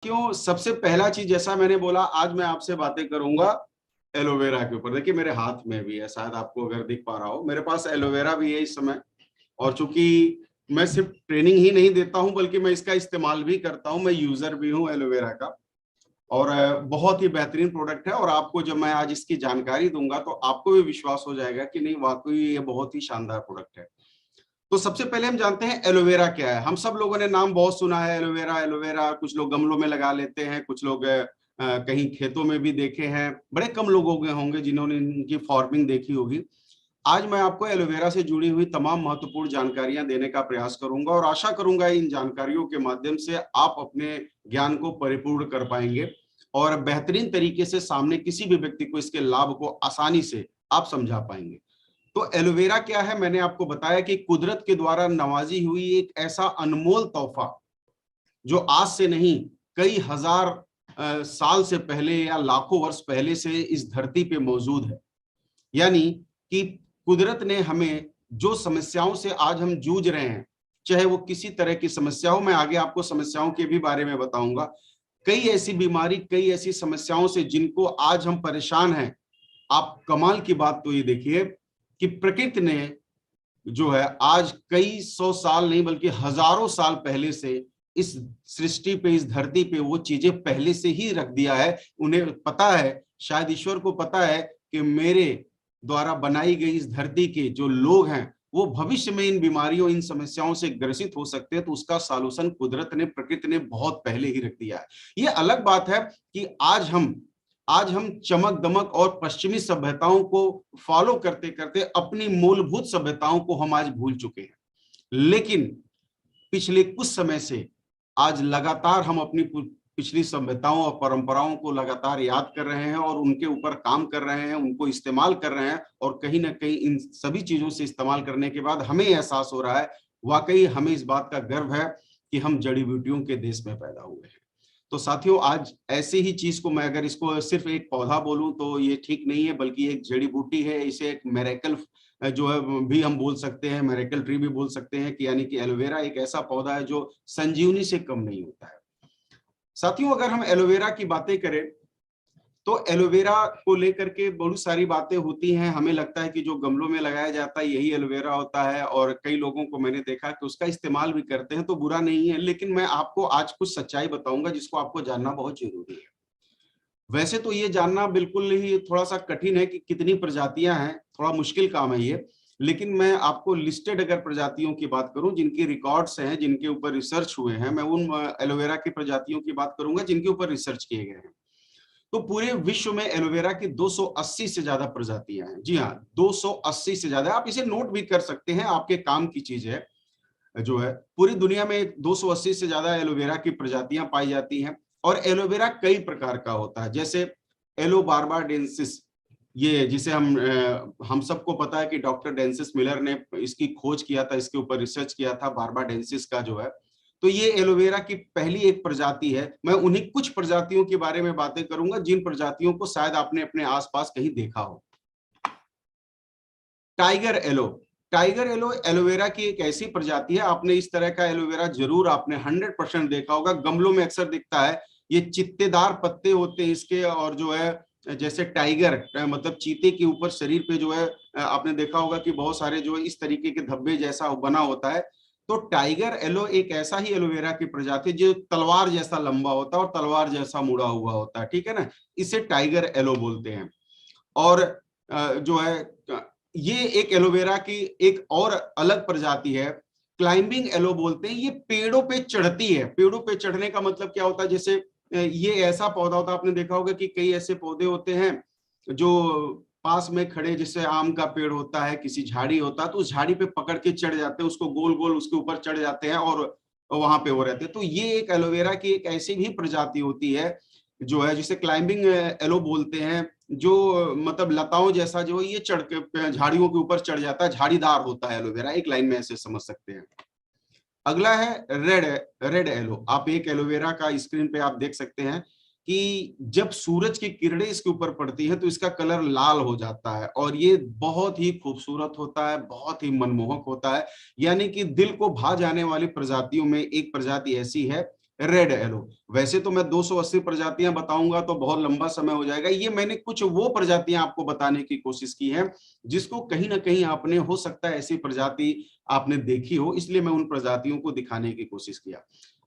क्यों सबसे पहला चीज जैसा मैंने बोला, आज मैं आपसे बातें करूंगा एलोवेरा के ऊपर। देखिए मेरे हाथ में भी है, शायद आपको अगर दिख पा रहा हो, मेरे पास एलोवेरा भी है इस समय। और चूंकि मैं सिर्फ ट्रेनिंग ही नहीं देता हूं बल्कि मैं इसका इस्तेमाल भी करता हूं, मैं यूजर भी हूं एलोवेरा का। और बहुत ही बेहतरीन प्रोडक्ट है। और आपको जब मैं आज इसकी जानकारी दूंगा तो आपको भी विश्वास हो जाएगा कि नहीं, वाकई ये बहुत ही शानदार प्रोडक्ट है। तो सबसे पहले हम जानते हैं एलोवेरा क्या है। हम सब लोगों ने नाम बहुत सुना है एलोवेरा एलोवेरा, कुछ लोग गमलों में लगा लेते हैं, कुछ लोग कहीं खेतों में भी देखे हैं, बड़े कम लोगों के होंगे जिन्होंने इनकी फार्मिंग देखी होगी। आज मैं आपको एलोवेरा से जुड़ी हुई तमाम महत्वपूर्ण जानकारियां देने का प्रयास करूंगा और आशा करूंगा इन जानकारियों के माध्यम से आप अपने ज्ञान को परिपूर्ण कर पाएंगे और बेहतरीन तरीके से सामने किसी भी व्यक्ति को इसके लाभ को आसानी से आप समझा पाएंगे। तो एलोवेरा क्या है, मैंने आपको बताया कि कुदरत के द्वारा नवाजी हुई एक ऐसा अनमोल तोहफा जो आज से नहीं, कई हजार साल से पहले या लाखों वर्ष पहले से इस धरती पे मौजूद है। यानी कि कुदरत ने हमें जो समस्याओं से आज हम जूझ रहे हैं, चाहे वो किसी तरह की समस्या हो, मैं आगे आपको समस्याओं के भी बारे में बताऊंगा। कई ऐसी बीमारी, कई ऐसी समस्याओं से जिनको आज हम परेशान हैं। आप कमाल की बात तो ये देखिए कि प्रकृति ने जो है आज कई सौ साल नहीं बल्कि हजारों साल पहले से इस सृष्टि पे, इस धरती पे वो चीजें पहले से ही रख दिया है। उन्हें पता है, शायद ईश्वर को पता है कि मेरे द्वारा बनाई गई इस धरती के जो लोग हैं वो भविष्य में इन बीमारियों, इन समस्याओं से ग्रसित हो सकते हैं। तो उसका सॉल्यूशन कुदरत ने, प्रकृति ने बहुत पहले ही रख दिया है। ये अलग बात है कि आज हम चमक दमक और पश्चिमी सभ्यताओं को फॉलो करते करते अपनी मूलभूत सभ्यताओं को हम आज भूल चुके हैं। लेकिन पिछले कुछ समय से आज लगातार हम अपनी पिछली सभ्यताओं और परंपराओं को लगातार याद कर रहे हैं और उनके ऊपर काम कर रहे हैं, उनको इस्तेमाल कर रहे हैं। और कहीं ना कहीं इन सभी चीजों से इस्तेमाल करने के बाद हमें एहसास हो रहा है, वाकई हमें इस बात का गर्व है कि हम जड़ी बूटियों के देश में पैदा हुए हैं। तो साथियों, आज ऐसी ही चीज को मैं अगर इसको सिर्फ एक पौधा बोलूं तो ये ठीक नहीं है, बल्कि एक जड़ी बूटी है। इसे एक मिरेकल जो है भी हम बोल सकते हैं, मिरेकल ट्री भी बोल सकते हैं कि यानी कि एलोवेरा एक ऐसा पौधा है जो संजीवनी से कम नहीं होता है। साथियों, अगर हम एलोवेरा की बातें करें तो एलोवेरा को लेकर के बहुत सारी बातें होती हैं। हमें लगता है कि जो गमलों में लगाया जाता है यही एलोवेरा होता है, और कई लोगों को मैंने देखा कि उसका इस्तेमाल भी करते हैं, तो बुरा नहीं है। लेकिन मैं आपको आज कुछ सच्चाई बताऊंगा जिसको आपको जानना बहुत जरूरी है। वैसे तो ये जानना बिल्कुल ही थोड़ा सा कठिन है कि कितनी प्रजातियां हैं, थोड़ा मुश्किल काम है ये। लेकिन मैं आपको लिस्टेड अगर प्रजातियों की बात करूं जिनकी रिकॉर्ड्स हैं, जिनके ऊपर रिसर्च हुए हैं, मैं उन एलोवेरा की प्रजातियों की बात करूंगा जिनके ऊपर रिसर्च किए गए हैं। तो पूरे विश्व में एलोवेरा की 280 से ज्यादा प्रजातियां हैं। जी हाँ, 280 से ज्यादा। आप इसे नोट भी कर सकते हैं, आपके काम की चीज है। जो है पूरी दुनिया में 280 से ज्यादा एलोवेरा की प्रजातियां पाई जाती हैं। और एलोवेरा कई प्रकार का होता है, जैसे एलो बार्बाडेंसिस, ये जिसे हम सबको पता है कि डॉक्टर डेंसिस मिलर ने इसकी खोज किया था, इसके ऊपर रिसर्च किया था बार्बाडेंसिस का जो है। तो ये एलोवेरा की पहली एक प्रजाति है। मैं उन्हीं कुछ प्रजातियों के बारे में बातें करूंगा जिन प्रजातियों को शायद आपने अपने आसपास कहीं देखा हो। Tiger aloe. Tiger aloe aloe vera की एक ऐसी प्रजाति है, आपने इस तरह का एलोवेरा जरूर आपने 100% देखा होगा, गमलों में अक्सर दिखता है। ये चित्तेदार पत्ते होते हैं इसके, और जो है जैसे टाइगर मतलब चीते के ऊपर शरीर पे जो है आपने देखा होगा कि बहुत सारे जो है इस तरीके के धब्बे जैसा बना होता है। तो टाइगर एलो एक ऐसा ही एलोवेरा की प्रजाति जो तलवार जैसा लंबा होता है और तलवार जैसा मुड़ा हुआ होता है, ठीक है ना, इसे टाइगर एलो बोलते हैं। और जो है ये एक एलोवेरा की एक और अलग प्रजाति है, क्लाइंबिंग एलो बोलते हैं। ये पेड़ों पे चढ़ती है। पेड़ों पे चढ़ने का मतलब क्या होता है, जैसे ये ऐसा पौधा होता है, आपने देखा होगा कि कई ऐसे पौधे होते हैं जो पास में खड़े, जैसे आम का पेड़ होता है, किसी झाड़ी होता है, तो उस झाड़ी पे पकड़ के चढ़ जाते हैं, उसको गोल गोल उसके ऊपर चढ़ जाते हैं और वहां पे वो रहते हैं। तो ये एक एलोवेरा की एक ऐसी भी प्रजाति होती है जो है जिसे क्लाइंबिंग एलो बोलते हैं, जो मतलब लताओं जैसा जो ये चढ़ के झाड़ियों के ऊपर चढ़ जाता है, झाड़ीदार होता है एलोवेरा, एक लाइन में ऐसे समझ सकते हैं। अगला है रेड एलो। आप एक एलोवेरा का स्क्रीन पे आप देख सकते हैं कि जब सूरज की किरणें इसके ऊपर पड़ती है तो इसका कलर लाल हो जाता है और ये बहुत ही खूबसूरत होता है, बहुत ही मनमोहक होता है। यानी कि दिल को भा जाने वाली प्रजातियों में एक प्रजाति ऐसी है रेड एलो। वैसे तो मैं 280 प्रजातियां बताऊंगा तो बहुत लंबा समय हो जाएगा। ये मैंने कुछ वो प्रजातियां आपको बताने की कोशिश की है जिसको कहीं ना कहीं आपने, हो सकता है ऐसी प्रजाति आपने देखी हो, इसलिए मैं उन प्रजातियों को दिखाने की कोशिश किया।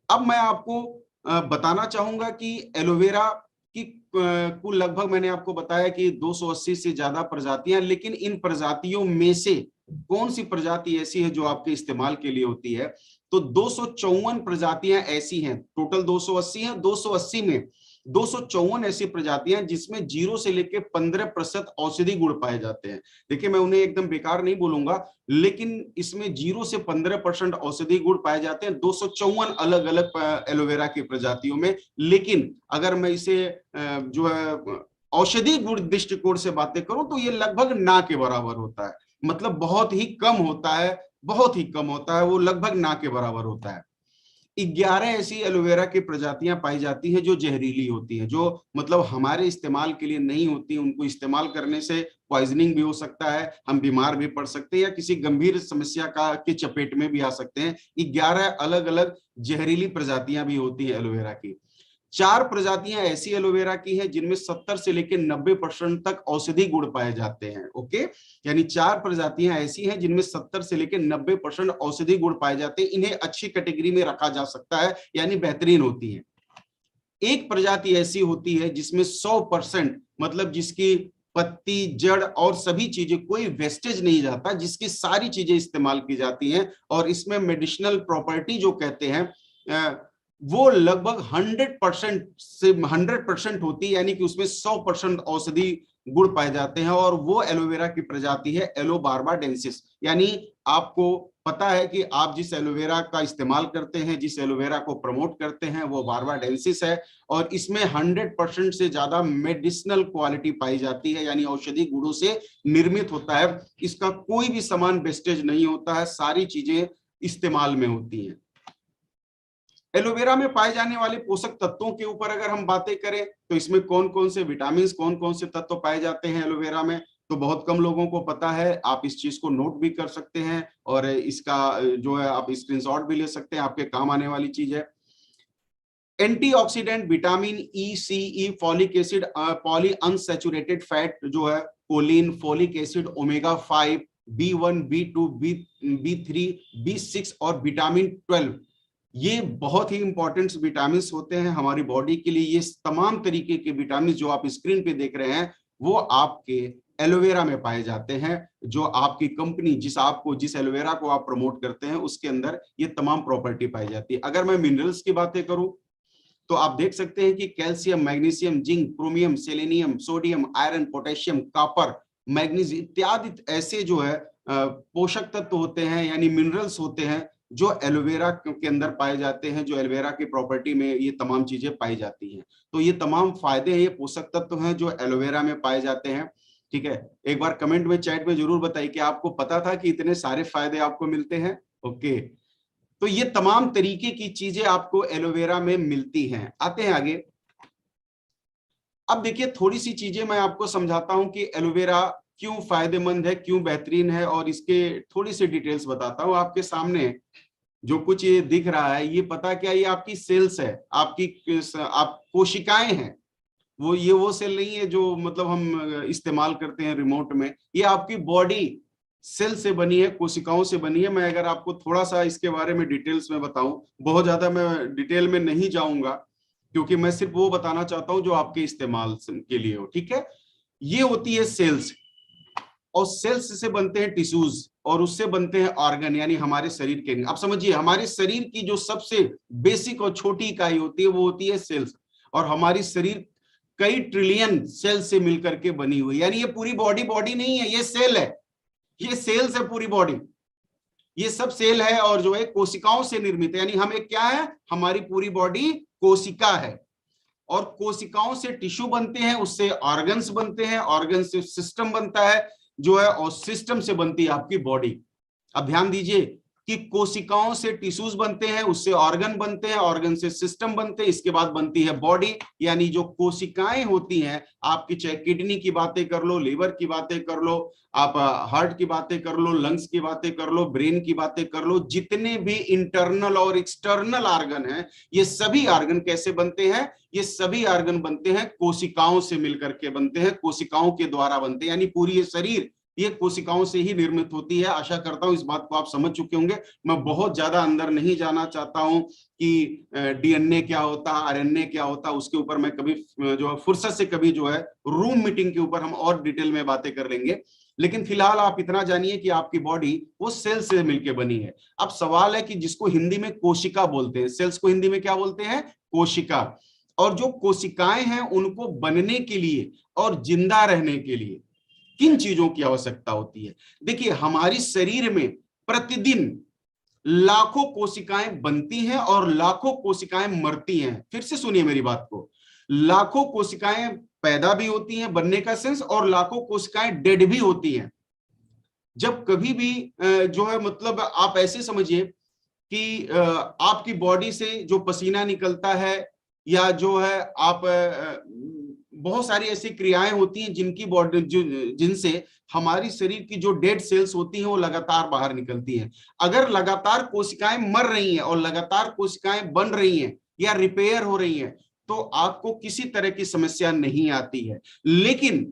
अब मैं आपको बताना चाहूंगा कि एलोवेरा की कुल लगभग मैंने आपको बताया कि 280 से ज्यादा प्रजातियां, लेकिन इन प्रजातियों में से कौन सी प्रजाति ऐसी है जो आपके इस्तेमाल के लिए होती है? तो 254 प्रजातियां ऐसी हैं, टोटल 280 हैं, 280 में 254 ऐसी प्रजातियां जिसमें 0 से लेकर 15% औषधि गुण पाए जाते हैं। देखिए मैं उन्हें एकदम बेकार नहीं बोलूंगा, लेकिन इसमें 0 से 15% औषधि गुण पाए जाते हैं 254 अलग अलग एलोवेरा की प्रजातियों में। लेकिन अगर मैं इसे जो है औषधि गुण दृष्टिकोण से बातें करूं तो ये लगभग ना के बराबर होता है, मतलब बहुत ही कम होता है, बहुत ही कम होता है, वो लगभग ना के बराबर होता है। 11 ऐसी एलोवेरा की प्रजातियां पाई जाती हैं जो जहरीली होती हैं, जो मतलब हमारे इस्तेमाल के लिए नहीं होती। उनको इस्तेमाल करने से पॉइजनिंग भी हो सकता है, हम बीमार भी पड़ सकते हैं या किसी गंभीर समस्या का की चपेट में भी आ सकते हैं। 11 अलग अलग जहरीली प्रजातियां भी होती हैं एलोवेरा की। 4 प्रजातियां ऐसी एलोवेरा की हैं जिनमें 70 से लेकर 90% तक औषधि गुण पाए जाते हैं। ओके, यानी 4 प्रजातियां ऐसी हैं जिनमें 70 से लेकर 90% औषधि गुण पाए जाते हैं। इन्हें अच्छी कैटेगरी में रखा जा सकता है, यानी बेहतरीन होती है। एक प्रजाति ऐसी होती है जिसमें 100%, मतलब जिसकी पत्ती, जड़ और सभी चीजें, कोई वेस्टेज नहीं जाता, जिसकी सारी चीजें इस्तेमाल की जाती हैं, और इसमें मेडिसिनल प्रॉपर्टी जो कहते हैं वो लगभग 100% से 100% होती है, यानी कि उसमें 100% औषधि गुण पाए जाते हैं। और वो एलोवेरा की प्रजाति है एलोबार्बाडेंसिस। यानी आपको पता है कि आप जिस एलोवेरा का इस्तेमाल करते हैं, जिस एलोवेरा को प्रमोट करते हैं, वो बार्बाडेंसिस है, और इसमें 100% से ज्यादा मेडिसिनल क्वालिटी पाई जाती है, यानी औषधि गुणों से निर्मित होता है। इसका कोई भी सामान वेस्टेज नहीं होता है, सारी चीजें इस्तेमाल में होती हैं। एलोवेरा में पाए जाने वाले पोषक तत्वों के ऊपर अगर हम बातें करें तो इसमें कौन कौन से विटामिन, कौन कौन से तत्व पाए जाते हैं एलोवेरा में, तो बहुत कम लोगों को पता है। आप इस चीज को नोट भी कर सकते हैं और इसका जो है आप स्क्रीनशॉट भी ले सकते हैं, आपके काम आने वाली चीज है। Antioxidant, vitamin E, C, E, folic acid, polyunsaturated fat जो है, Colin, folic acid, omega 5, B1, B2, B3, B6 और विटामिन 12, ये बहुत ही इंपॉर्टेंट विटामिन होते हैं हमारी बॉडी के लिए। ये तमाम तरीके के विटामिन जो आप स्क्रीन पे देख रहे हैं वो आपके एलोवेरा में पाए जाते हैं। जो आपकी कंपनी जिस एलोवेरा को आप प्रमोट करते हैं उसके अंदर ये तमाम प्रॉपर्टी पाई जाती है। अगर मैं मिनरल्स की बातें करूं तो आप देख सकते हैं कि calcium, magnesium, zinc, chromium, selenium, sodium, iron, potassium, copper, manganese इत्यादि ऐसे जो है पोषक तत्व होते हैं, यानी मिनरल्स होते हैं जो एलोवेरा के अंदर पाए जाते हैं, जो एलोवेरा की प्रॉपर्टी में ये तमाम चीजें पाई जाती हैं। तो ये तमाम फायदे, ये पोषक तत्व हैं जो एलोवेरा में पाए जाते हैं। ठीक है, एक बार कमेंट में, चैट में जरूर बताइए कि आपको पता था कि इतने सारे फायदे आपको मिलते हैं। ओके, तो ये तमाम तरीके की चीजें आपको एलोवेरा में मिलती हैं। आते हैं आगे। अब देखिए थोड़ी सी चीजें मैं आपको समझाता हूं कि एलोवेरा क्यों फायदेमंद है, क्यों बेहतरीन है, और इसके थोड़ी सी डिटेल्स बताता हूं आपके सामने। जो कुछ ये दिख रहा है, ये पता क्या, ये आपकी सेल्स है, आप कोशिकाएं हैं। वो सेल नहीं है जो मतलब हम इस्तेमाल करते हैं रिमोट में। ये आपकी बॉडी सेल से बनी है, कोशिकाओं से बनी है। मैं अगर आपको थोड़ा सा इसके बारे में डिटेल्स में बताऊं, बहुत ज्यादा मैं डिटेल में नहीं जाऊंगा क्योंकि मैं सिर्फ वो बताना चाहता हूं जो आपके इस्तेमाल के लिए हो। ठीक है, ये होती है सेल्स, और सेल्स से बनते हैं टिश्यूज, और उससे बनते हैं ऑर्गन, यानी हमारे शरीर के। आप समझिए, हमारे शरीर की जो सबसे बेसिक और छोटी इकाई होती है वो होती है सेल्स, और हमारी शरीर कई ट्रिलियन सेल से मिलकर के बनी हुई, यानी ये पूरी बॉडी बॉडी नहीं है, ये सेल है, ये सेल्स है पूरी बॉडी, ये सब सेल है और जो है कोशिकाओं से निर्मित है। यानी हमें क्या है, हमारी पूरी बॉडी कोशिका है, और कोशिकाओं से टिश्यू बनते हैं, उससे ऑर्गन्स बनते हैं, ऑर्गन से सिस्टम बनता है जो है, और सिस्टम से बनती है आपकी बॉडी। अब ध्यान दीजिए, कि कोशिकाओं से टिश्यूज बनते हैं, उससे ऑर्गन बनते हैं, ऑर्गन से सिस्टम बनते हैं, इसके बाद बनती है बॉडी। यानी जो कोशिकाएं होती हैं आपकी, चाहे किडनी की बातें कर लो, लीवर की बातें कर लो, आप हार्ट की बातें कर लो, लंग्स की बातें कर लो, ब्रेन की बातें कर लो, जितने भी इंटरनल और एक्सटर्नल ऑर्गन हैं, ये सभी ऑर्गन कैसे बनते हैं? ये सभी ऑर्गन बनते हैं कोशिकाओं से मिलकर के बनते हैं, कोशिकाओं के द्वारा बनते हैं। यानी पूरी ये शरीर ये कोशिकाओं से ही निर्मित होती है। आशा करता हूं इस बात को आप समझ चुके होंगे। मैं बहुत ज्यादा अंदर नहीं जाना चाहता हूं कि डीएनए क्या होता है, आरएनए क्या होता है, उसके ऊपर मैं कभी जो है फुर्सत से कभी जो है रूम मीटिंग के ऊपर हम और डिटेल में बातें कर लेंगे। लेकिन फिलहाल आप इतना जानिए कि आपकी बॉडी वो सेल से मिलकर बनी है। अब सवाल है कि जिसको हिंदी में कोशिका बोलते हैं, सेल्स को हिंदी में क्या बोलते हैं? कोशिका। और जो कोशिकाएं हैं उनको बनने के लिए और जिंदा रहने के लिए किन चीजों की आवश्यकता होती है? देखिए, हमारी शरीर में प्रतिदिन लाखों कोशिकाएं बनती हैं और लाखों कोशिकाएं मरती हैं। फिर से सुनिए मेरी बात को, लाखों कोशिकाएं पैदा भी होती हैं, बनने का सेंस, और लाखों कोशिकाएं डेड भी होती हैं। जब कभी भी जो है मतलब आप ऐसे समझिए कि आपकी बॉडी से जो पसीना निकलता है या जो है आप बहुत सारी ऐसी क्रियाएं होती हैं जिनकी बॉडी जिनसे हमारी शरीर की जो डेड सेल्स होती हैं वो लगातार बाहर निकलती हैं। अगर लगातार कोशिकाएं मर रही हैं और लगातार कोशिकाएं बन रही हैं या रिपेयर हो रही हैं तो आपको किसी तरह की समस्या नहीं आती है। लेकिन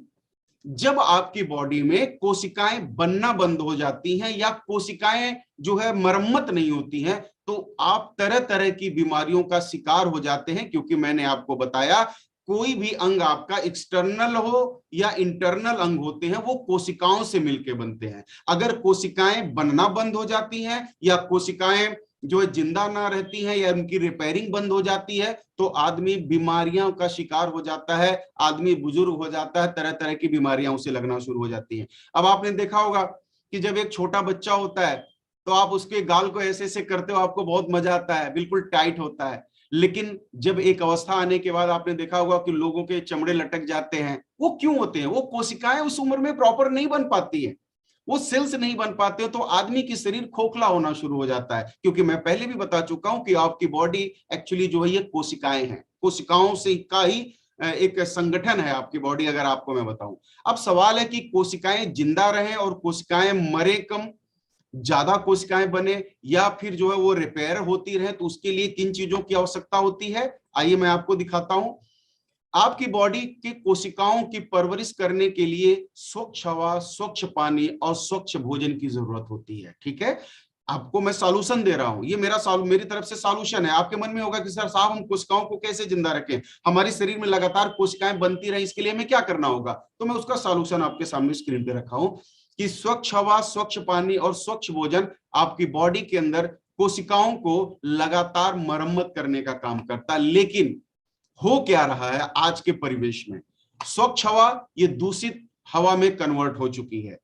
जब आपकी बॉडी में कोशिकाएं बनना बंद हो जाती हैं या कोशिकाएं जो है मरम्मत नहीं होती हैं तो आप तरह तरह की बीमारियों का शिकार हो जाते हैं। क्योंकि मैंने आपको बताया कोई भी अंग आपका एक्सटर्नल हो या इंटरनल अंग होते हैं वो कोशिकाओं से मिलकर बनते हैं। अगर कोशिकाएं बनना बंद हो जाती हैं या कोशिकाएं जो है जिंदा ना रहती हैं या उनकी रिपेयरिंग बंद हो जाती है तो आदमी बीमारियों का शिकार हो जाता है, आदमी बुजुर्ग हो जाता है, तरह तरह की बीमारियां उसे लगना शुरू हो जाती हैं। अब आपने देखा होगा कि जब एक छोटा बच्चा होता है तो आप उसके गाल को ऐसे ऐसे करते हो, आपको बहुत मजा आता है, बिल्कुल टाइट होता है। लेकिन जब एक अवस्था आने के बाद आपने देखा होगा कि लोगों के चमड़े लटक जाते हैं। वो क्यों होते हैं? वो कोशिकाएं उस उम्र में प्रॉपर नहीं बन पाती है, वो सेल्स नहीं बन पाते हो तो आदमी की शरीर खोखला होना शुरू हो जाता है। क्योंकि मैं पहले भी बता चुका हूं कि आपकी बॉडी एक्चुअली जो है ये कोशिकाएं हैं, कोशिकाओं से का ही एक संगठन है आपकी बॉडी, अगर आपको मैं बताऊं। अब सवाल है कि कोशिकाएं जिंदा रहें और कोशिकाएं मरे कम, ज्यादा कोशिकाएं बने या फिर जो है वो रिपेयर होती रहे, तो उसके लिए किन चीजों की आवश्यकता होती है? आइए मैं आपको दिखाता हूं। आपकी बॉडी की कोशिकाओं की परवरिश करने के लिए स्वच्छ हवा, स्वच्छ पानी और स्वच्छ भोजन की जरूरत होती है। ठीक है, आपको मैं सॉल्यूशन दे रहा हूं, ये मेरी तरफ से सॉल्यूशन है। आपके मन में होगा कि सर साहब हम कोशिकाओं को कैसे जिंदा रखें, हमारे शरीर में लगातार कोशिकाएं बनती रहे, इसके लिए हमें क्या करना होगा? तो मैं उसका सॉल्यूशन आपके सामने स्क्रीन पे रखा हूं कि स्वच्छ हवा, स्वच्छ पानी और स्वच्छ भोजन आपकी बॉडी के अंदर कोशिकाओं को लगातार मरम्मत करने का काम करता है। लेकिन हो क्या रहा है आज के परिवेश में? स्वच्छ हवा ये दूषित हवा में कन्वर्ट हो चुकी है।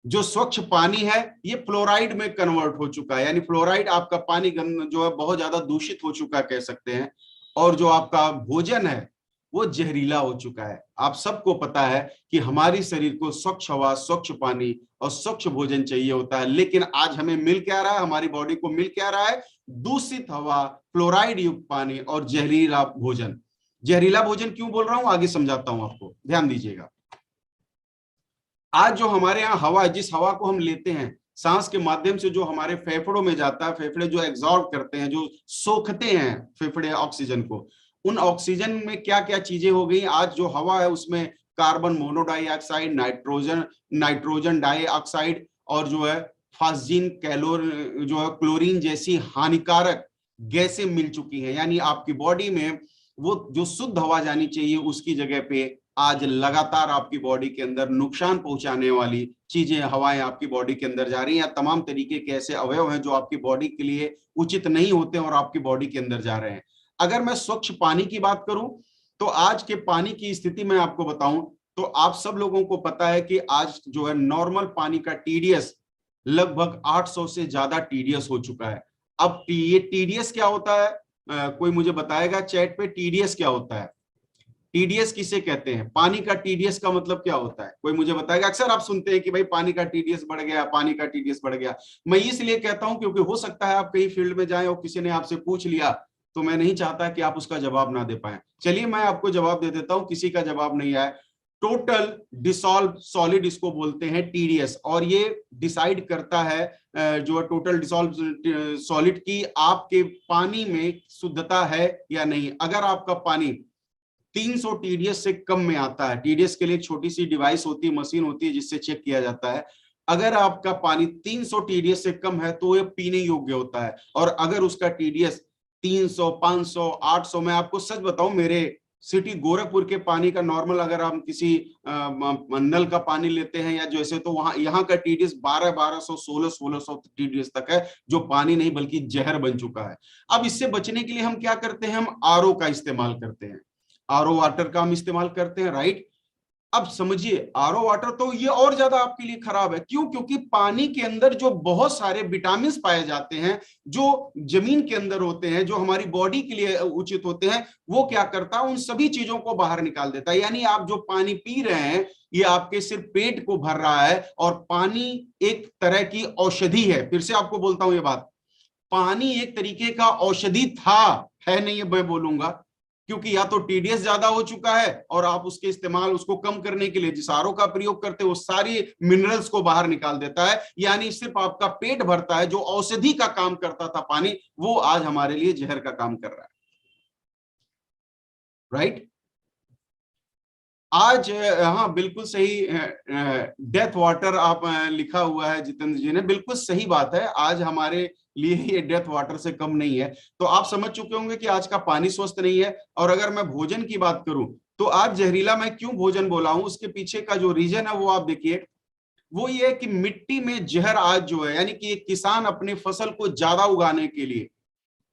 जो स्वच्छ पानी है ये फ्लोराइड में कन्वर्ट हो चुका है, यानी फ्लोराइड आपका पानी जो है बहुत ज्यादा दूषित हो चुका कह सकते हैं। और जो आपका भोजन है वो जहरीला हो चुका है। आप सबको पता है कि हमारी शरीर को स्वच्छ हवा, स्वच्छ पानी और स्वच्छ भोजन चाहिए होता है, लेकिन आज हमें मिल क्या रहा है? हमारी बॉडी को मिल क्या रहा है? दूषित हवा, फ्लोराइड युक्त पानी और जहरीला भोजन। जहरीला भोजन क्यों बोल रहा हूं आगे समझाता हूं आपको, ध्यान दीजिएगा। आज जो हमारे यहाँ हवा, जिस हवा को हम लेते हैं सांस के माध्यम से, जो हमारे फेफड़ों में जाता है, फेफड़े जो एब्जॉर्ब करते हैं, जो सोखते हैं फेफड़े ऑक्सीजन को, उन ऑक्सीजन में क्या क्या चीजें हो गई? आज जो हवा है उसमें कार्बन मोनोडाइऑक्साइड, नाइट्रोजन डाइऑक्साइड और जो है फास्जीन, जो है क्लोरीन जैसी हानिकारक गैसें मिल चुकी हैं। यानी आपकी बॉडी में वो जो शुद्ध हवा जानी चाहिए उसकी जगह पे आज लगातार आपकी बॉडी के अंदर नुकसान पहुंचाने वाली चीजें, हवाएं आपकी बॉडी के अंदर जा रही हैं, या तमाम तरीके के ऐसे अवयव हैं जो आपकी बॉडी के लिए उचित नहीं होते और आपकी बॉडी के अंदर जा रहे हैं। अगर मैं स्वच्छ पानी की बात करूं तो आज के पानी की स्थिति में आपको बताऊं तो आप सब लोगों को पता है कि आज जो है नॉर्मल पानी का टीडीएस लगभग 800 से ज्यादा टीडीएस हो चुका है। अब ये टीडीएस क्या होता है? कोई मुझे बताएगा चैट पे, टीडीएस क्या होता है? टीडीएस किसे कहते हैं? पानी का टीडीएस का मतलब क्या होता है? कोई मुझे बताएगा? अक्सर आप सुनते हैं कि भाई पानी का टीडीएस बढ़ गया, पानी का टीडीएस बढ़ गया। मैं इसलिए कहता हूं क्योंकि हो सकता है आप कहीं फील्ड में जाएं और किसी ने आपसे पूछ लिया, तो मैं नहीं चाहता कि आप उसका जवाब ना दे पाए। चलिए मैं आपको जवाब दे देता हूं, किसी का जवाब नहीं आया। टोटल डिसॉल्व सॉलिड इसको बोलते हैं टीडीएस, और ये डिसाइड करता है जो टोटल डिसॉल्व सॉलिड की आपके पानी में शुद्धता है या नहीं। अगर आपका पानी 300 टीडीएस से कम में आता है, टीडीएस के लिए एक छोटी सी डिवाइस होती है, मशीन होती है जिससे चेक किया जाता है, अगर आपका पानी 300 टीडीएस से कम है तो यह पीने योग्य होता है। और अगर उसका टीडीएस 300, 500, 800, मैं आपको सच बताऊं, मेरे सिटी गोरखपुर के पानी का नॉर्मल अगर हम किसी नल का पानी लेते हैं या जैसे, तो वहां यहाँ का टीडीएस 1200, 1600 टीडीएस तक है, जो पानी नहीं बल्कि जहर बन चुका है। अब इससे बचने के लिए हम क्या करते हैं? हम आरओ का इस्तेमाल करते हैं, आरओ वाटर का हम इस्तेमाल करते हैं, राइट। अब समझिए, आरओ वाटर तो ये और ज्यादा आपके लिए खराब है। क्यों? क्योंकि पानी के अंदर जो बहुत सारे विटामिन पाए जाते हैं, जो जमीन के अंदर होते हैं, जो हमारी बॉडी के लिए उचित होते हैं, वो क्या करता है? उन सभी चीजों को बाहर निकाल देता है। यानी आप जो पानी पी रहे हैं, ये आपके सिर्फ पेट को भर रहा है, और पानी एक तरह की औषधि है। फिर से आपको बोलता हूं ये बात, पानी एक तरीके का औषधि था, है नहीं, मैं बोलूंगा, क्योंकि या तो टीडीएस ज्यादा हो चुका है और आप उसके इस्तेमाल, उसको कम करने के लिए जिस आरओ का प्रयोग करते हैं, वो सारी मिनरल्स को बाहर निकाल देता है। यानी सिर्फ आपका पेट भरता है। जो औषधि का काम करता था पानी, वो आज हमारे लिए जहर का काम कर रहा है, राइट। आज हाँ बिल्कुल सही, डेथ वाटर आप लिखा हुआ है जितेंद्र जी ने, बिल्कुल सही बात है। आज हमारे लिए ये डेथ वाटर से कम नहीं है। तो आप समझ चुके होंगे कि आज का पानी स्वस्थ नहीं है। और अगर मैं भोजन की बात करूं, तो आज जहरीला मैं क्यों भोजन बोला हूं, उसके पीछे का जो रीजन है वो आप देखिए। वो ये है कि मिट्टी में जहर आज जो है, यानी कि एक किसान अपने फसल को ज्यादा उगाने के लिए,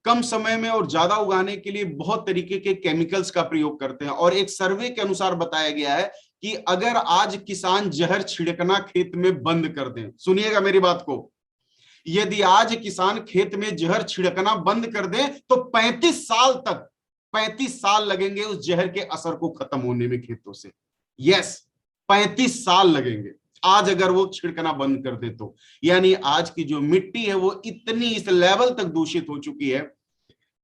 कम समय में और ज्यादा उगाने के लिए बहुत तरीके के केमिकल्स का प्रयोग करते हैं। और एक सर्वे के अनुसार बताया गया है कि अगर आज किसान जहर छिड़कना खेत में बंद कर दें, सुनिएगा मेरी बात को, यदि आज किसान खेत में जहर छिड़कना बंद कर दें तो 35 साल तक, 35 साल लगेंगे उस जहर के असर को खत्म होने में खेतों से। यस, 35 साल लगेंगे आज अगर वो छिड़कना बंद कर दे तो। यानी आज की जो मिट्टी है वो इतनी इस लेवल तक दूषित हो चुकी है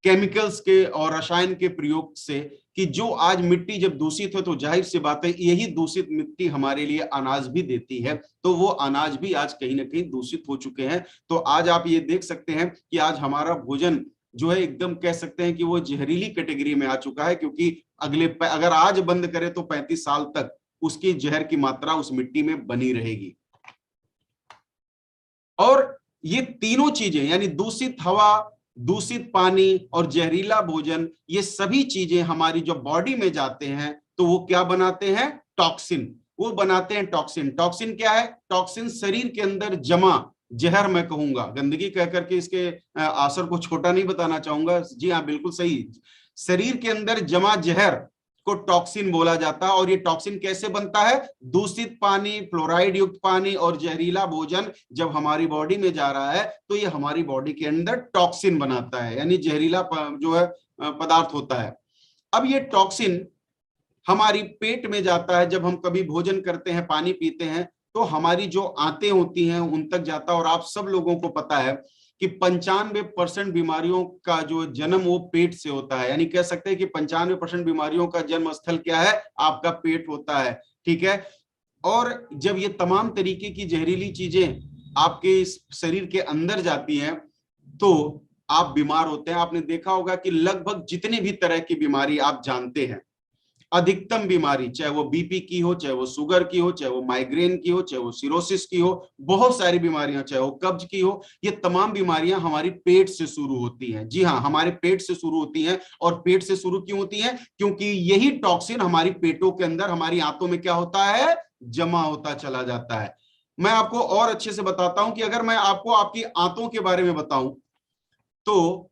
केमिकल्स के और रसायन के प्रयोग से, कि जो आज मिट्टी जब दूषित है तो जाहिर सी बात है यही दूषित मिट्टी हमारे लिए अनाज भी देती है। तो वो अनाज भी आज कहीं ना कहीं दूषित हो चुके हैं। तो आज आप ये देख सकते हैं कि आज हमारा भोजन जो है एकदम कह सकते हैं कि वो जहरीली कैटेगरी में आ चुका है, क्योंकि अगर आज बंद करे तो 35 साल तक उसकी जहर की मात्रा उस मिट्टी में बनी रहेगी। और ये तीनों चीजें, यानी दूषित हवा, दूषित पानी और जहरीला भोजन, ये सभी चीजें हमारी जो बॉडी में जाते हैं तो वो क्या बनाते हैं? टॉक्सिन। वो बनाते हैं टॉक्सिन। टॉक्सिन क्या है? टॉक्सिन शरीर के अंदर जमा जहर, मैं कहूंगा, गंदगी कह करके इसके असर को छोटा नहीं बताना चाहूंगा। जी हाँ, बिल्कुल सही, शरीर के अंदर जमा जहर को टॉक्सिन बोला जाता है। और ये टॉक्सिन कैसे बनता है? दूषित पानी, फ्लोराइड युक्त पानी और जहरीला भोजन जब हमारी बॉडी में जा रहा है तो ये हमारी बॉडी के अंदर टॉक्सिन बनाता है, यानी जहरीला जो है पदार्थ होता है। अब ये टॉक्सिन हमारी पेट में जाता है, जब हम कभी भोजन करते हैं, पानी पीते हैं, तो हमारी जो आंतें होती हैं उन तक जाता है। और आप सब लोगों को पता है कि 95% बीमारियों का जो जन्म वो पेट से होता है। यानी कह सकते हैं कि 95% बीमारियों का जन्म स्थल क्या है? आपका पेट होता है, ठीक है। और जब ये तमाम तरीके की जहरीली चीजें आपके इस शरीर के अंदर जाती हैं तो आप बीमार होते हैं। आपने देखा होगा कि लगभग जितनी भी तरह की बीमारी आप जानते हैं, अधिकतम बीमारी, चाहे वो बीपी की हो, चाहे वो शुगर की हो, चाहे वो माइग्रेन की हो, चाहे वो सिरोसिस की हो, बहुत सारी बीमारियां, चाहे वो कब्ज की हो, ये तमाम बीमारियां हमारी पेट से शुरू होती हैं। जी हाँ, हमारे पेट से शुरू होती हैं। और पेट से शुरू क्यों होती हैं? क्योंकि यही टॉक्सिन हमारी पेटों के अंदर, हमारी आंतों में क्या होता है? जमा होता चला जाता है। मैं आपको और अच्छे से बताता हूं कि अगर मैं आपको आपकी आंतों के बारे में बताऊं, तो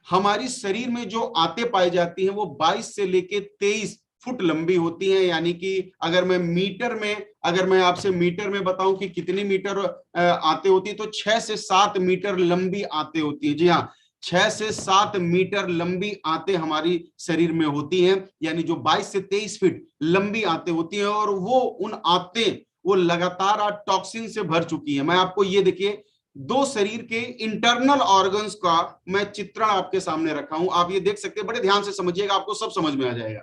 हमारी शरीर में जो आंतें पाई जाती हैं वो 22 से लेके 23 फुट लंबी होती हैं। यानी कि अगर मैं मीटर में, अगर मैं आपसे मीटर में बताऊं कि कितनी मीटर आते होती है, तो 6 से 7 मीटर लंबी आते होती है। जी हाँ, 6 से 7 मीटर लंबी आंतें हमारी शरीर में होती हैं, यानी जो 22 से 23 फीट लंबी आंतें होती हैं, और वो उन आंतें वो लगातार आज टॉक्सिन से भर चुकी है। मैं आपको ये देखिए दो शरीर के इंटरनल ऑर्गन्स का मैं चित्रण आपके सामने रखा हूं, आप ये देख सकते हैं, बड़े ध्यान से समझिएगा, आपको सब समझ में आ जाएगा।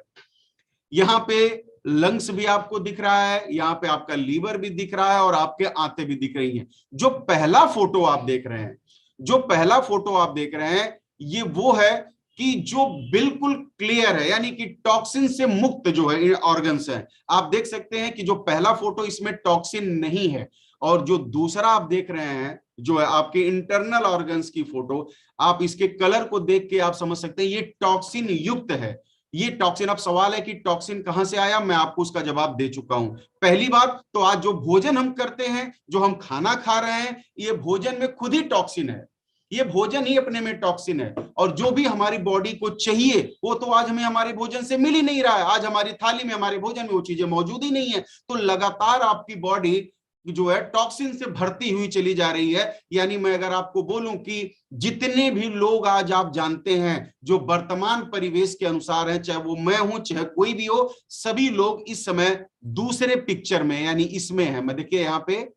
यहाँ पे लंग्स भी आपको दिख रहा है, यहाँ पे आपका लीवर भी दिख रहा है, और आपके आंतें भी दिख रही हैं। जो पहला फोटो आप देख रहे हैं, जो पहला फोटो आप देख रहे हैं, ये वो है कि जो बिल्कुल क्लियर है, यानी कि टॉक्सिन से मुक्त जो है ऑर्गन्स है। आप देख सकते हैं कि जो पहला फोटो इसमें टॉक्सिन नहीं है, और जो दूसरा आप देख रहे हैं जो है आपके इंटरनल ऑर्गन्स की फोटो, आप इसके कलर को देख के आप समझ सकते हैं ये टॉक्सिन युक्त है। ये टॉक्सिन, अब सवाल है कि टॉक्सिन कहां से आया, मैं आपको उसका जवाब दे चुका हूं। पहली बात तो आज जो भोजन हम करते हैं, जो हम खाना खा रहे हैं, ये भोजन में खुद ही टॉक्सिन है, ये भोजन ही अपने में टॉक्सिन है। और जो भी हमारी बॉडी को चाहिए वो तो आज हमें हमारे भोजन से मिल ही नहीं रहा है, आज हमारी थाली में, हमारे भोजन में वो चीजें मौजूद ही नहीं है। तो लगातार आपकी बॉडी जो है टॉक्सिन से भरती हुई चली जा रही है। यानी मैं अगर आपको बोलूं कि जितने भी लोग आज आप जानते हैं जो वर्तमान परिवेश के अनुसार हैं, चाहे वो मैं हूं चाहे कोई भी हो, सभी लोग इस समय दूसरे पिक्चर में यानी इसमें है। मैं देखिए यहाँ पे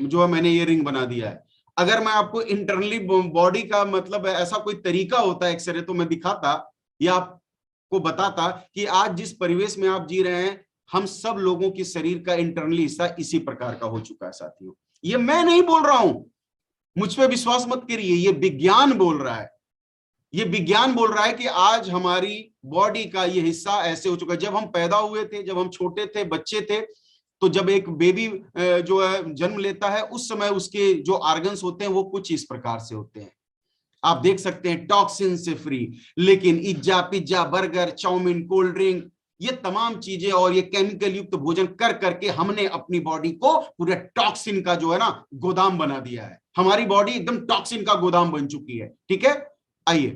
जो है मैंने ये रिंग बना दिया है। अगर मैं आपको इंटरनली बॉडी का मतलब ऐसा कोई तरीका होता है एक्सरे, तो मैं दिखाता या आपको बताता कि आज जिस परिवेश में आप जी रहे हैं, हम सब लोगों की शरीर का इंटरनली हिस्सा इसी प्रकार का हो चुका है साथियों। ये मैं नहीं बोल रहा हूं, मुझ पे विश्वास मत करिए, ये विज्ञान बोल रहा है। ये विज्ञान बोल रहा है कि आज हमारी बॉडी का ये हिस्सा ऐसे हो चुका है। जब हम पैदा हुए थे, जब हम छोटे थे, बच्चे थे, तो जब एक बेबी जो है जन्म लेता है, उस समय उसके जो ऑर्गन्स होते हैं वो कुछ इस प्रकार से होते हैं। आप देख सकते हैं टॉक्सिन से फ्री। लेकिन इज्जा, pizza, burger, chow mein, cold drink, ये तमाम चीजें और ये केमिकल युक्त भोजन कर करके हमने अपनी बॉडी को पूरे टॉक्सिन का जो है ना गोदाम बना दिया है। हमारी बॉडी एकदम टॉक्सिन का गोदाम बन चुकी है। ठीक है, आइए,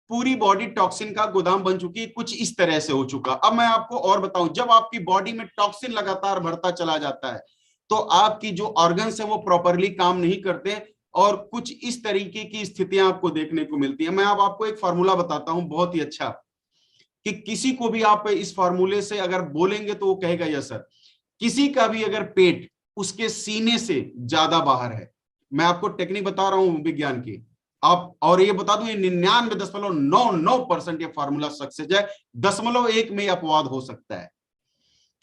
पूरी बॉडी टॉक्सिन का गोदाम बन चुकी है, कुछ इस तरह से हो चुका। अब मैं आपको और बताऊं, जब आपकी बॉडी में टॉक्सिन लगातार बढ़ता चला जाता है तो आपकी जो ऑर्गन्स है वो प्रॉपरली काम नहीं करते, और कुछ इस तरीके की स्थितियां आपको देखने को मिलती है। मैं अब आपको एक फार्मूला बताता हूं बहुत ही अच्छा, कि किसी को भी आप इस फार्मूले से अगर बोलेंगे तो वो कहेगा यस सर। किसी का भी अगर पेट उसके सीने से ज्यादा बाहर है, मैं आपको टेक्निक बता रहा हूं विज्ञान की, आप, और ये बता दूं ये 99.99% ये फार्मूला सक्सेस है, 0.1 में अपवाद हो सकता है।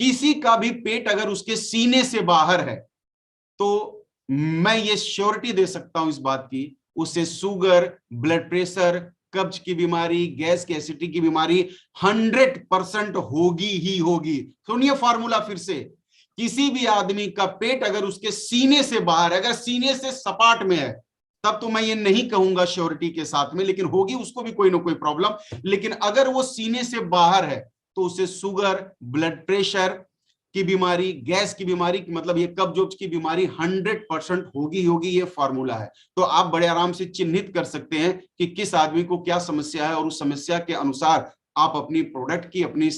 किसी का भी पेट अगर उसके सीने से बाहर है तो मैं ये श्योरिटी दे सकता हूं इस बात की, उसे शुगर, ब्लड प्रेशर, कब्ज की बीमारी, गैस की एसिडिटी की बीमारी 100% होगी ही होगी। सुनिए फार्मूला फिर से, किसी भी आदमी का पेट अगर उसके सीने से बाहर, अगर सीने से सपाट में है, तब तो मैं ये नहीं कहूंगा श्योरिटी के साथ में, लेकिन होगी उसको भी कोई ना कोई प्रॉब्लम। लेकिन अगर वो सीने से बाहर है तो उसे शुगर, ब्लड प्रेशर की बीमारी, गैस की बीमारी, मतलब ये कब्ज की बीमारी 100% होगी होगी। ये फार्मूला है। तो आप बड़े आराम से चिन्हित कर सकते हैं कि किस आदमी को क्या समस्या है, और उस समस्या के अनुसार आप अपनी प्रोडक्ट की, अपनी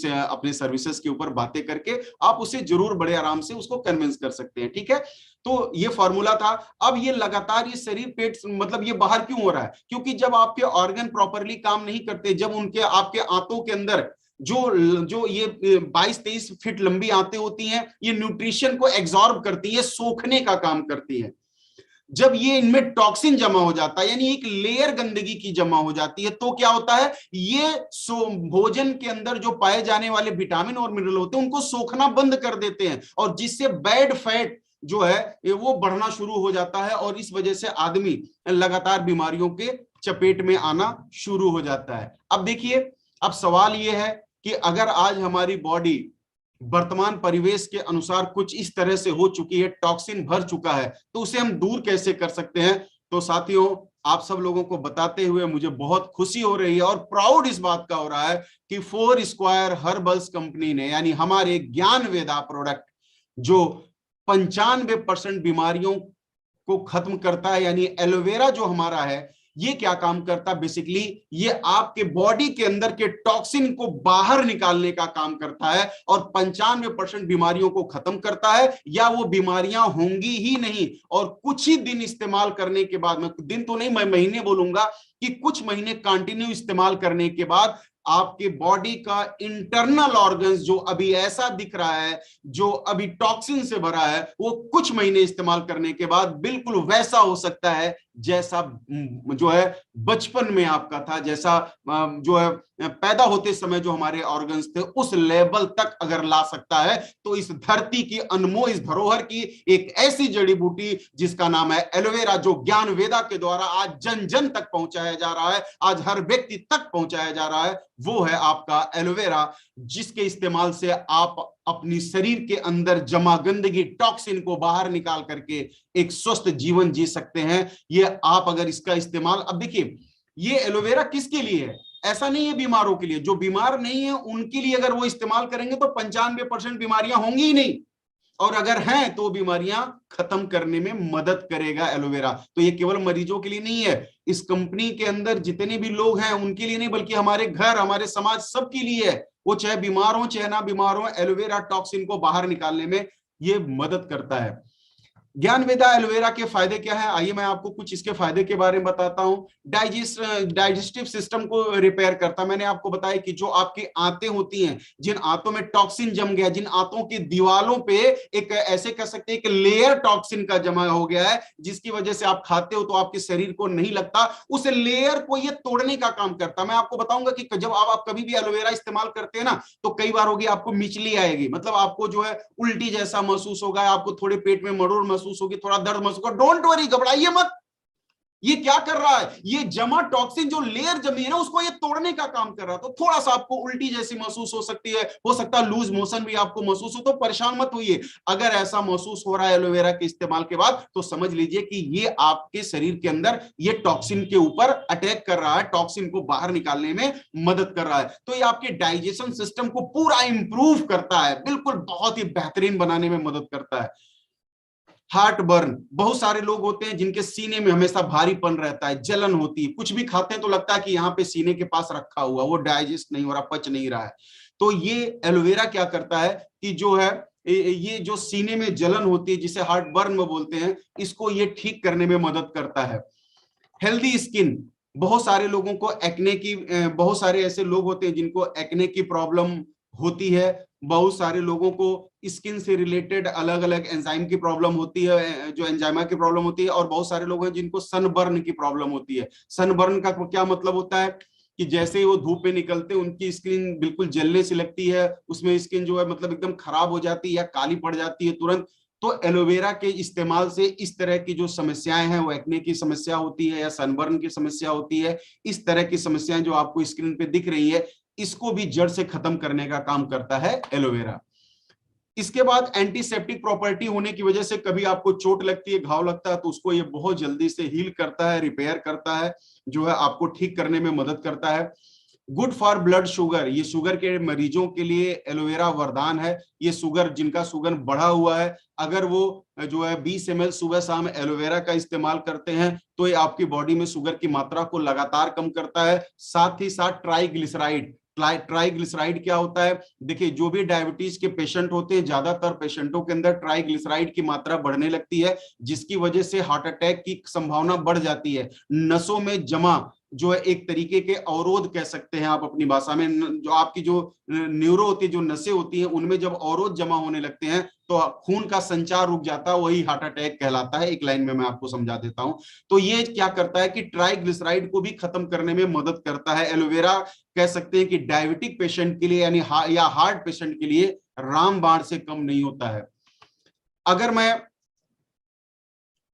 सर्विसेज के ऊपर बातें करके आप उसे जरूर बड़े आराम से उसको कन्विंस कर सकते हैं। ठीक है, तो ये फॉर्मूला था। अब ये लगातार ये शरीर पेट मतलब ये बाहर क्यों हो रहा है, क्योंकि जब आपके ऑर्गन प्रॉपरली काम नहीं करते, जब उनके आपके आंतों के अंदर जो जो ये 22-23 फीट लंबी आंतें होती हैं, ये न्यूट्रिशन को एब्जॉर्ब करती है, सोखने का काम करती है। जब ये इनमें टॉक्सिन जमा हो जाता है, यानी एक लेयर गंदगी की जमा हो जाती है, तो क्या होता है, ये भोजन के अंदर जो पाए जाने वाले विटामिन और मिनरल होते हैं उनको सोखना बंद कर देते हैं, और जिससे बैड फैट जो है वो बढ़ना शुरू हो जाता है, और इस वजह से आदमी लगातार बीमारियों के चपेट में आना शुरू हो जाता है। अब देखिए, अब सवाल यह है कि अगर आज हमारी बॉडी वर्तमान परिवेश के अनुसार कुछ इस तरह से हो चुकी है, टॉक्सिन भर चुका है, तो उसे हम दूर कैसे कर सकते हैं। तो साथियों, आप सब लोगों को बताते हुए मुझे बहुत खुशी हो रही है और प्राउड इस बात का हो रहा है कि 4 स्क्वायर हर्बल्स कंपनी ने, यानी हमारे ज्ञान वेदा प्रोडक्ट जो 95% बीमारियों को खत्म करता है, यानी एलोवेरा जो हमारा है, ये क्या काम करता है बेसिकली, ये आपके बॉडी के अंदर के टॉक्सिन को बाहर निकालने का काम करता है और 95% बीमारियों को खत्म करता है, या वो बीमारियां होंगी ही नहीं। और कुछ ही दिन इस्तेमाल करने के बाद, मैं दिन तो नहीं, मैं महीने बोलूंगा, कि कुछ महीने कंटिन्यू इस्तेमाल करने के बाद आपके बॉडी का इंटरनल ऑर्गन्स जो अभी ऐसा दिख रहा है, जो अभी टॉक्सिन से भरा है, वो कुछ महीने इस्तेमाल करने के बाद बिल्कुल वैसा हो सकता है जैसा जो है बचपन में आपका था, जैसा जो है पैदा होते समय जो हमारे ऑर्गन्स थे उस लेवल तक अगर ला सकता है, तो इस धरती की अनमोल, इस धरोहर की एक ऐसी जड़ी बूटी जिसका नाम है एलोवेरा, जो ज्ञान वेदा के द्वारा आज जन जन तक पहुंचाया जा रहा है, आज हर व्यक्ति तक पहुंचाया जा रहा है, वो है आपका एलोवेरा, जिसके इस्तेमाल से आप अपनी शरीर के अंदर जमा गंदगी, टॉक्सिन को बाहर निकाल करके एक स्वस्थ जीवन जी सकते हैं। ये आप अगर इसका इस्तेमाल, अब देखिए ये एलोवेरा किसके लिए है, ऐसा नहीं है बीमारों के लिए, जो बीमार नहीं है उनके लिए अगर वो इस्तेमाल करेंगे तो 95% बीमारियां होंगी ही नहीं, और अगर हैं तो बीमारियां खत्म करने में मदद करेगा एलोवेरा। तो ये केवल मरीजों के लिए नहीं है, इस कंपनी के अंदर जितने भी लोग हैं उनके लिए नहीं, बल्कि हमारे घर, हमारे समाज, सबके लिए है, वो चाहे बीमार हो चाहे ना बीमार हो, एलोवेरा टॉक्सिन को बाहर निकालने में ये मदद करता है। ज्ञान वेदा एलोवेरा के फायदे क्या है, आइए मैं आपको कुछ इसके फायदे के बारे में बताता हूं। डाइजेस्टिव सिस्टम को रिपेयर करता, मैंने आपको बताया कि जो आपकी आंतें होती हैं, जिन आंतों में टॉक्सिन जम गया, जिन आंतों की दीवालों पे एक ऐसे कह सकते हैं कि लेयर टॉक्सिन का जमा हो गया है, जिसकी वजह से आप खाते हो तो आपके शरीर को नहीं लगता, उस लेयर को ये तोड़ने का काम करता। मैं आपको बताऊंगा कि जब आप कभी भी एलोवेरा इस्तेमाल करते हैं ना, तो कई बार होगी आपको मिचली आएगी, मतलब आपको जो है उल्टी जैसा महसूस होगा, आपको थोड़े पेट में मरोड़ महसूस होगी, थोड़ा दर्द महसूस होगा, डोंट वरी, घबराइए मत। ये क्या कर रहा है, ये जमा टॉक्सिन जो लेयर जमी है ना, उसको ये तोड़ने का काम कर रहा है। तो थोड़ा सा आपको उल्टी जैसी महसूस हो सकती है, हो सकता है लूज मोशन भी आपको महसूस हो, तो परेशान मत होइए। अगर ऐसा महसूस हो रहा है एलोवेरा के इस्तेमाल के बाद, तो समझ लीजिए कि ये आपके शरीर के अंदर ये टॉक्सिन के ऊपर अटैक कर रहा है, टॉक्सिन को बाहर निकालने में मदद कर रहा है। तो ये आपके डाइजेशन सिस्टम को पूरा इंप्रूव करता है, बिल्कुल बहुत ही बेहतरीन बनाने में मदद करता है। हार्ट बर्न, बहुत सारे लोग होते हैं जिनके सीने में हमेशा भारीपन रहता है, जलन होती है, कुछ भी खाते हैं तो लगता है कि यहाँ पे सीने के पास रखा हुआ, वो डाइजेस्ट नहीं हो रहा, पच नहीं रहा है। तो ये एलोवेरा क्या करता है कि जो है ये जो सीने में जलन होती है, जिसे हार्ट बर्न में बोलते हैं, इसको ये ठीक करने में मदद करता है। हेल्दी स्किन, बहुत सारे लोगों को एक्ने की, बहुत सारे ऐसे लोग होते हैं जिनको एक्ने की प्रॉब्लम होती है, बहुत सारे लोगों को स्किन से रिलेटेड अलग अलग एंजाइम की प्रॉब्लम होती है, जो एंजाइमा की प्रॉब्लम होती है, और बहुत सारे लोग हैं जिनको सनबर्न की प्रॉब्लम होती है। सनबर्न का क्या मतलब होता है कि जैसे ही वो धूप में निकलते हैं उनकी स्किन बिल्कुल जलने से लगती है, उसमें स्किन जो है मतलब एकदम खराब हो जाती है या काली पड़ जाती है तुरंत। तो एलोवेरा के इस्तेमाल से इस तरह की जो समस्याएं हैं, वो एक्ने की समस्या होती है या सनबर्न की समस्या होती है, इस तरह की समस्याएं जो आपको स्क्रीन पे दिख रही है, इसको भी जड़ से खत्म करने का काम करता है एलोवेरा। इसके बाद एंटीसेप्टिक प्रॉपर्टी होने की वजह से कभी आपको चोट लगती है, घाव लगता है, तो उसको ये बहुत जल्दी से हील करता है, रिपेयर करता है, जो है आपको ठीक करने में मदद करता है। गुड फॉर ब्लड शुगर, ये शुगर के मरीजों के लिए एलोवेरा वरदान है। ये शुगर, जिनका शुगर बढ़ा हुआ है, अगर वो जो है 20 ml सुबह शाम एलोवेरा का इस्तेमाल करते हैं, तो ये आपकी बॉडी में शुगर की मात्रा को लगातार कम करता है। साथ ही साथ ट्राइग्लिसराइड, ट्राइग्लिसराइड क्या होता है, देखिए जो भी डायबिटीज के पेशेंट होते हैं, ज्यादातर पेशेंटों के अंदर ट्राइग्लिसराइड की मात्रा बढ़ने लगती है, जिसकी वजह से हार्ट अटैक की संभावना बढ़ जाती है। नसों में जमा जो है एक तरीके के अवरोध कह सकते हैं आप अपनी भाषा में, जो आपकी जो न्यूरो होती है, जो नसें होती हैं, उनमें जब अवरोध जमा होने लगते हैं तो खून का संचार रुक जाता है, वही हार्ट अटैक कहलाता है। एक लाइन में मैं आपको समझा देता हूं। तो ये क्या करता है कि ट्राइग्लिसराइड को भी खत्म करने में मदद करता है एलोवेरा। कह सकते हैं कि डायबिटिक पेशेंट के लिए यानी या हार्ट पेशेंट के लिए रामबाण से कम नहीं होता है। अगर मैं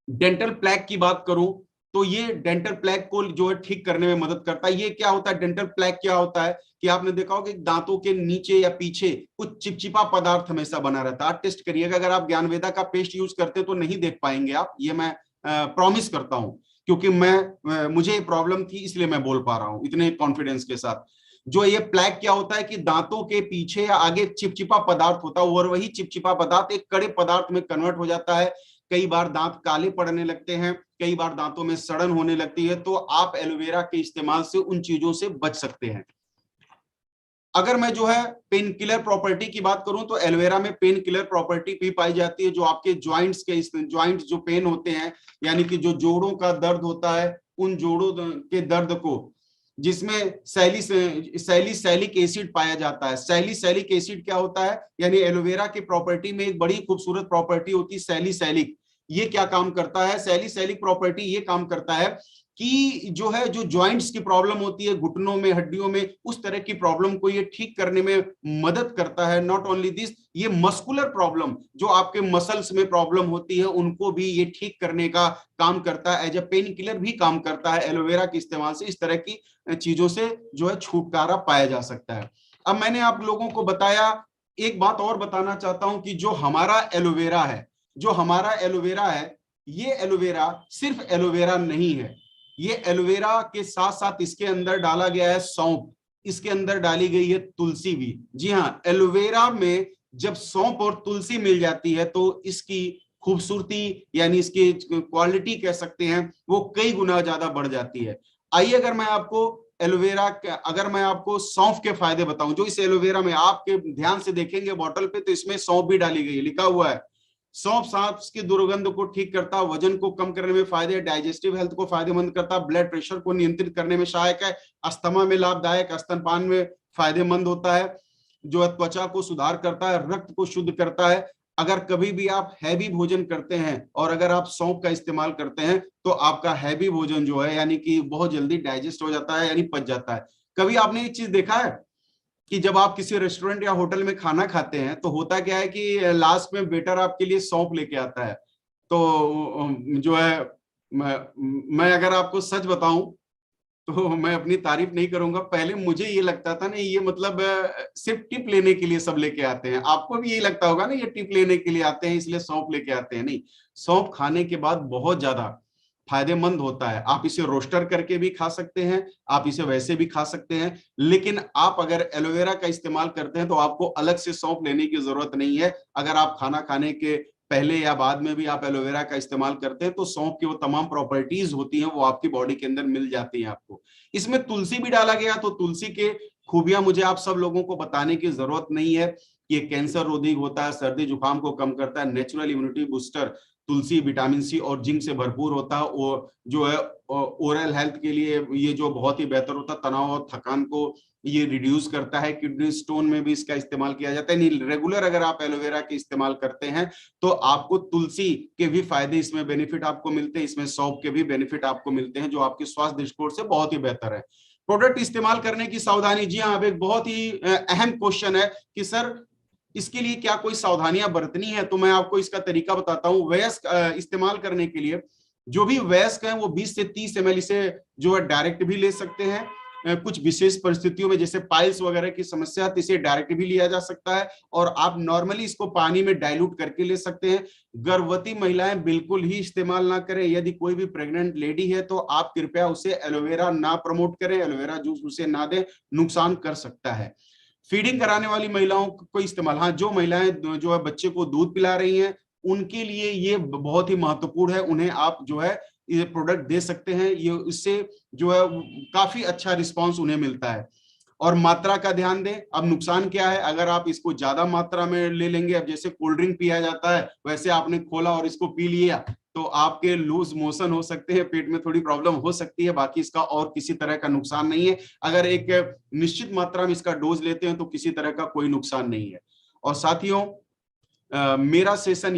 डेंटल प्लैक की बात करूं, तो ये डेंटल प्लैक को जो है ठीक करने में मदद करता है। ये क्या होता है, डेंटल प्लैक क्या होता है कि आपने देखा होगा कि दांतों के नीचे या पीछे कुछ चिपचिपा पदार्थ हमेशा बना रहता है। आप टेस्ट करिएगा, अगर आप ज्ञानवेदा का पेस्ट यूज करते हैं तो नहीं देख पाएंगे आप, ये मैं प्रॉमिस करता हूं, क्योंकि मुझे ये प्रॉब्लम थी, इसलिए मैं बोल पा रहा हूं इतने कॉन्फिडेंस के साथ। जो ये प्लैक क्या होता है कि दांतों के पीछे या आगे चिपचिपा पदार्थ होता है, और वही चिपचिपा पदार्थ एक कड़े पदार्थ में कन्वर्ट हो जाता है। कई बार दांत काले पड़ने लगते हैं, कई बार दांतों में सड़न होने लगती है, तो आप एलोवेरा के इस्तेमाल से उन चीजों से बच सकते हैं। अगर मैं जो है पेन किलर प्रॉपर्टी की बात करूं तो एलोवेरा में पेन किलर प्रॉपर्टी भी पाई जाती है, जो आपके ज्वाइंट्स के ज्वाइंट्स जो पेन होते हैं, यानी कि जो जोड़ों का दर्द होता है, उन जोड़ों के दर्द को, जिसमें सैलिसैलिक एसिड पाया जाता है। सैलिसैलिक एसिड क्या होता है, यानी एलोवेरा की प्रॉपर्टी में एक बड़ी खूबसूरत प्रॉपर्टी होती है सैलिसैलिक। ये क्या काम करता है, सैलिसैलिक प्रॉपर्टी ये काम करता है कि जो है जो जॉइंट्स की प्रॉब्लम होती है, घुटनों में, हड्डियों में, उस तरह की प्रॉब्लम को ये ठीक करने में मदद करता है। नॉट ओनली दिस, ये मस्कुलर प्रॉब्लम, जो आपके मसल्स में प्रॉब्लम होती है, उनको भी ये ठीक करने का काम करता है। एज ए पेन किलर भी काम करता है। एलोवेरा के इस्तेमाल से इस तरह की चीजों से जो है छुटकारा पाया जा सकता है। अब मैंने आप लोगों को बताया, एक बात और बताना चाहता हूं कि जो हमारा एलोवेरा है, जो हमारा एलोवेरा है, ये एलोवेरा सिर्फ एलोवेरा नहीं है। ये एलोवेरा के साथ साथ इसके अंदर डाला गया है सौंफ, इसके अंदर डाली गई है तुलसी भी। जी हाँ, एलोवेरा में जब सौंफ और तुलसी मिल जाती है तो इसकी खूबसूरती, यानी इसकी क्वालिटी कह सकते हैं, वो कई गुना ज्यादा बढ़ जाती है। आइए अगर मैं आपको एलोवेरा, अगर मैं आपको सौंफ के फायदे बताऊं, जो इस एलोवेरा में आपके ध्यान से देखेंगे बॉटल पे, तो इसमें सौंफ भी डाली गई है, लिखा हुआ है सौंफ सांस की दुर्गंध को ठीक करता, वजन को कम करने में फायदे, डाइजेस्टिव हेल्थ को फायदेमंद करता, ब्लड प्रेशर को नियंत्रित करने में सहायक है, अस्थमा में लाभदायक, स्तनपान में फायदेमंद होता है, जो त्वचा को सुधार करता है, रक्त को शुद्ध करता है। अगर कभी भी आप हैवी भोजन करते हैं और अगर आप सौंफ का इस्तेमाल करते हैं तो आपका हैवी भोजन जो है, यानी कि बहुत जल्दी डाइजेस्ट हो जाता है, यानी पच जाता है। कभी आपने एक चीज देखा है कि जब आप किसी रेस्टोरेंट या होटल में खाना खाते हैं तो होता क्या है कि लास्ट में वेटर आपके लिए सौंफ लेके आता है। तो जो है, मैं अगर आपको सच बताऊं तो मैं अपनी तारीफ नहीं करूंगा, पहले मुझे ये लगता था ना, ये मतलब सिर्फ टिप लेने के लिए सब लेके आते हैं। आपको भी यही लगता होगा ना, ये टिप लेने के लिए आते हैं इसलिए सौंफ लेके आते हैं। नहीं, सौंफ खाने के बाद बहुत ज्यादा फायदेमंद होता है। आप इसे रोस्टर करके भी खा सकते हैं, आप इसे वैसे भी खा सकते हैं, लेकिन आप अगर एलोवेरा का इस्तेमाल करते हैं तो आपको अलग से सौंफ लेने की जरूरत नहीं है। अगर आप खाना खाने के पहले या बाद में भी आप एलोवेरा का इस्तेमाल करते हैं तो सौंफ की वो तमाम प्रॉपर्टीज होती हैं वो आपकी बॉडी के अंदर मिल जाती हैं आपको। इसमें तुलसी भी डाला गया, तो तुलसी के खूबियां मुझे आप सब लोगों को बताने की जरूरत नहीं है। ये कैंसर रोधी होता है, सर्दी जुकाम को कम करता है, नेचुरल इम्यूनिटी बूस्टर, तुलसी विटामिन सी और जिंक से भरपूर होता है। वो जो है ओरल हेल्थ के लिए ये जो बहुत ही बेहतर होता है, तनाव और थकान को ये रिड्यूस करता है। किडनी स्टोन में भी इसका इस्तेमाल किया जाता है। नहीं, रेगुलर अगर आप एलोवेरा के इस्तेमाल करते हैं तो आपको तुलसी के भी फायदे, इसमें बेनिफिट आपको मिलते हैं, इसमें सौंफ के भी बेनिफिट आपको मिलते हैं, जो आपके स्वास्थ्य दृष्टिकोण से बहुत ही बेहतर है। प्रोडक्ट इस्तेमाल करने की सावधानी, जी हाँ, अब एक बहुत ही अहम क्वेश्चन है कि सर इसके लिए क्या कोई सावधानियां बरतनी है, तो मैं आपको इसका तरीका बताता हूं। वयस्क इस्तेमाल करने के लिए, जो भी वयस्क हैं वो 20 से 30 ml इसे जो है डायरेक्ट भी ले सकते हैं। कुछ विशेष परिस्थितियों में जैसे पाइल्स वगैरह की समस्या तो इसे डायरेक्ट भी लिया जा सकता है, और आप नॉर्मली इसको पानी में डाइल्यूट करके ले सकते हैं। गर्भवती महिलाएं बिल्कुल ही इस्तेमाल ना करें। यदि कोई भी प्रेग्नेंट लेडी है तो आप कृपया उसे एलोवेरा ना प्रमोट करें, एलोवेरा जूस उसे ना दें, नुकसान कर सकता है। फीडिंग कराने वाली महिलाओं को इस्तेमाल, हाँ, जो महिलाएं जो है बच्चे को दूध पिला रही हैं उनके लिए ये बहुत ही महत्वपूर्ण है। उन्हें आप जो है ये प्रोडक्ट दे सकते हैं, ये इससे जो है काफी अच्छा रिस्पांस उन्हें मिलता है। और मात्रा का ध्यान दें। अब नुकसान क्या है, अगर आप इसको ज्यादा मात्रा में ले लेंगे, अब जैसे कोल्ड ड्रिंक पिया जाता है वैसे आपने खोला और इसको पी लिया, तो आपके लूज मोशन हो सकते हैं, पेट में थोड़ी प्रॉब्लम हो सकती है, बाकी इसका और किसी तरह का नुकसान नहीं है। अगर एक निश्चित मात्रा में इसका डोज लेते हैं तो किसी तरह का कोई नुकसान नहीं है। और साथियों, मेरा सेशन